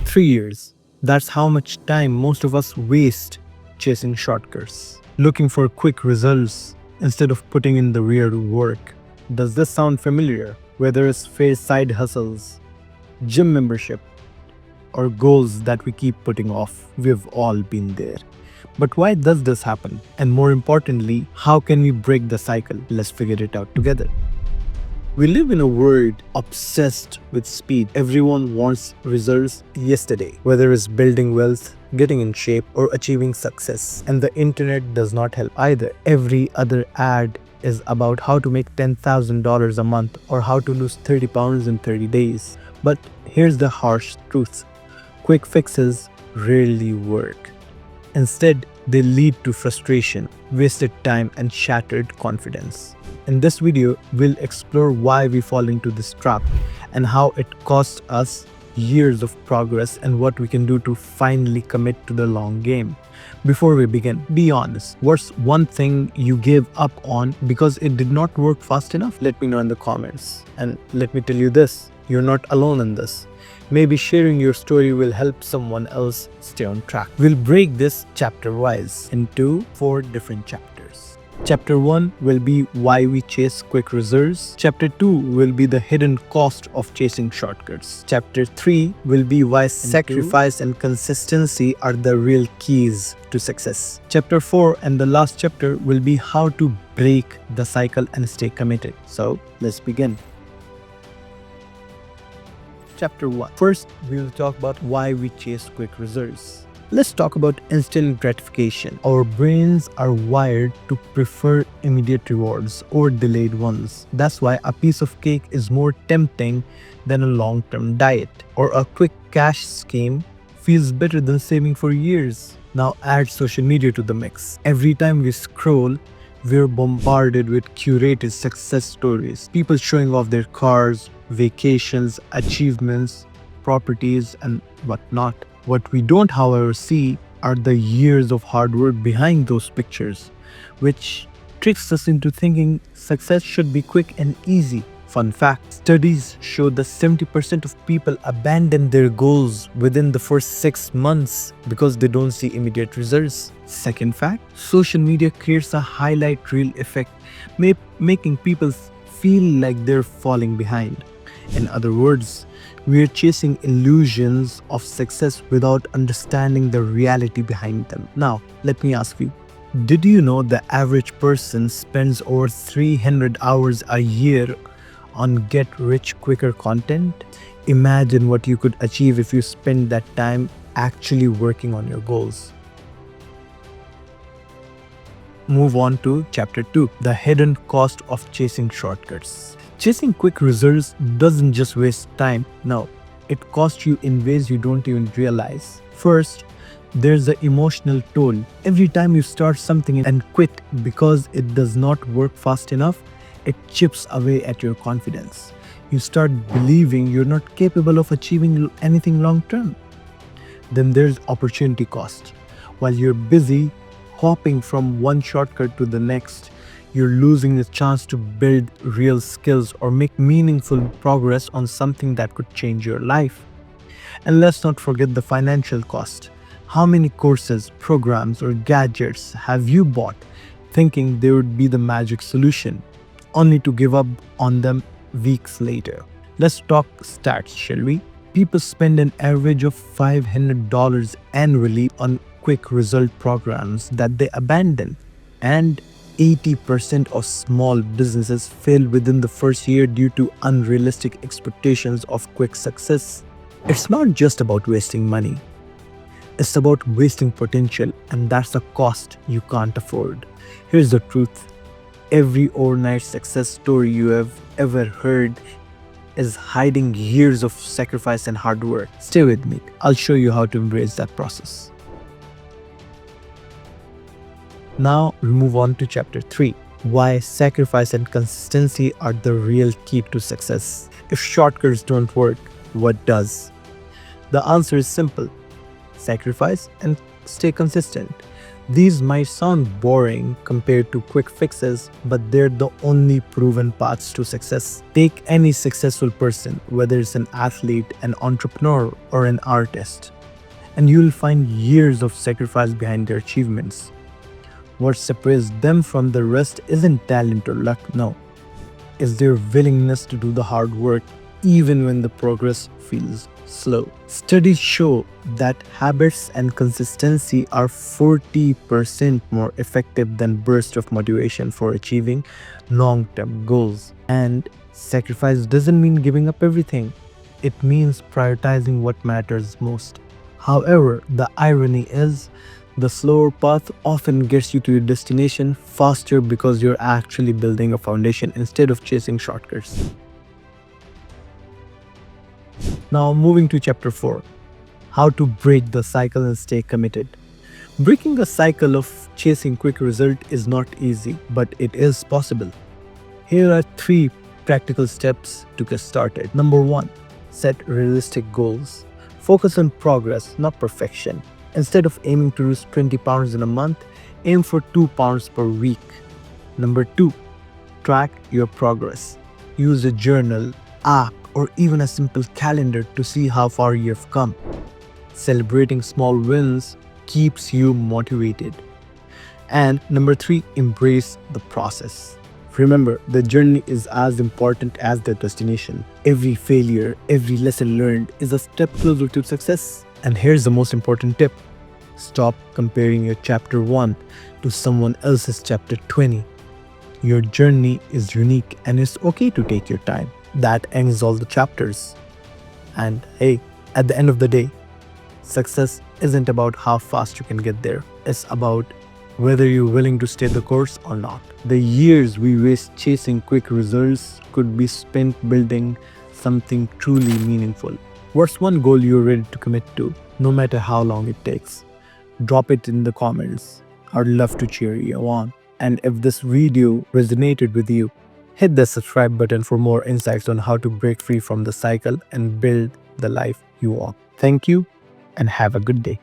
3 years. That's how much time most of us waste chasing shortcuts, looking for quick results instead of putting in the real work. Does this sound familiar? Whether it's fake side hustles, gym membership, or goals that we keep putting off, we've all been there. But why does this happen? And more importantly, how can we break the cycle? Let's figure it out together. We live in a world obsessed with speed. Everyone wants results yesterday, whether it's building wealth, getting in shape, or achieving success. And the internet does not help either. Every other ad is about how to make $10,000 a month or how to lose 30 pounds in 30 days. But here's the harsh truth: quick fixes rarely work. Instead, they lead to frustration, wasted time, and shattered confidence. In this video, we'll explore why we fall into this trap and how it costs us years of progress and what we can do to finally commit to the long game. Before we begin, be honest. What's one thing you gave up on because it did not work fast enough? Let me know in the comments. And let me tell you this, you're not alone in this. Maybe sharing your story will help someone else stay on track. We'll break this chapter-wise into 4 different chapters. Chapter 1 will be why we chase quick results. Chapter 2 will be the hidden cost of chasing shortcuts. Chapter 3 will be why sacrifice and consistency are the real keys to success. Chapter 4 and the last chapter will be how to break the cycle and stay committed. So let's begin. Chapter 1. First, we will talk about why we chase quick results. Let's talk about instant gratification. Our brains are wired to prefer immediate rewards or delayed ones. That's why a piece of cake is more tempting than a long-term diet, or a quick cash scheme feels better than saving for years. Now add social media to the mix. Every time we scroll, we're bombarded with curated success stories. People showing off their cars, vacations, achievements, properties, and whatnot. What we don't, however, see are the years of hard work behind those pictures, which tricks us into thinking success should be quick and easy. Fun fact, studies show that 70% of people abandon their goals within the first 6 months because they don't see immediate results. Second fact, social media creates a highlight reel effect, making people feel like they're falling behind. In other words, we are chasing illusions of success without understanding the reality behind them. Now, let me ask you, did you know the average person spends over 300 hours a year on get rich quicker content? Imagine what you could achieve if you spend that time actually working on your goals. Move on to chapter 2, the hidden cost of chasing shortcuts. Chasing quick results doesn't just waste time. No, it costs you in ways you don't even realize. First, there's the emotional toll. Every time you start something and quit because it does not work fast enough, it chips away at your confidence. You start believing you're not capable of achieving anything long term. Then there's opportunity cost. While you're busy hopping from one shortcut to the next, you're losing the chance to build real skills or make meaningful progress on something that could change your life. And let's not forget the financial cost. How many courses, programs, or gadgets have you bought thinking they would be the magic solution, only to give up on them weeks later? Let's talk stats, shall we? People spend an average of $500 annually on quick result programs that they abandon. And 80% of small businesses fail within the first year due to unrealistic expectations of quick success. It's not just about wasting money. It's about wasting potential, and that's a cost you can't afford. Here's the truth. Every overnight success story you have ever heard is hiding years of sacrifice and hard work. Stay with me. I'll show you how to embrace that process. Now we move on to chapter 3, why sacrifice and consistency are the real key to success. If shortcuts don't work, what does? The answer is simple: sacrifice and stay consistent. These might sound boring compared to quick fixes, but they're the only proven paths to success. Take any successful person, whether it's an athlete, an entrepreneur, or an artist, and you'll find years of sacrifice behind their achievements. What separates them from the rest isn't talent or luck, no. It's their willingness to do the hard work even when the progress feels slow. Studies show that habits and consistency are 40% more effective than bursts of motivation for achieving long-term goals. And sacrifice doesn't mean giving up everything. It means prioritizing what matters most. However, the irony is the slower path often gets you to your destination faster because you're actually building a foundation instead of chasing shortcuts. Now, moving to chapter 4, how to break the cycle and stay committed. Breaking a cycle of chasing quick result is not easy, but it is possible. Here are 3 practical steps to get started. Number 1, set realistic goals. Focus on progress, not perfection. Instead of aiming to lose 20 pounds in a month, aim for 2 pounds per week. Number 2, track your progress. Use a journal, app, or even a simple calendar to see how far you've come. Celebrating small wins keeps you motivated. And number 3, embrace the process. Remember, the journey is as important as the destination. Every failure, every lesson learned is a step closer to success. And here's the most important tip. Stop comparing your chapter 1 to someone else's chapter 20. Your journey is unique and it's okay to take your time. That ends all the chapters. And hey, at the end of the day, success isn't about how fast you can get there. It's about whether you're willing to stay the course or not. The years we waste chasing quick results could be spent building something truly meaningful. What's one goal you're ready to commit to, no matter how long it takes? Drop it in the comments. I'd love to cheer you on. And if this video resonated with you, hit the subscribe button for more insights on how to break free from the cycle and build the life you want. Thank you and have a good day.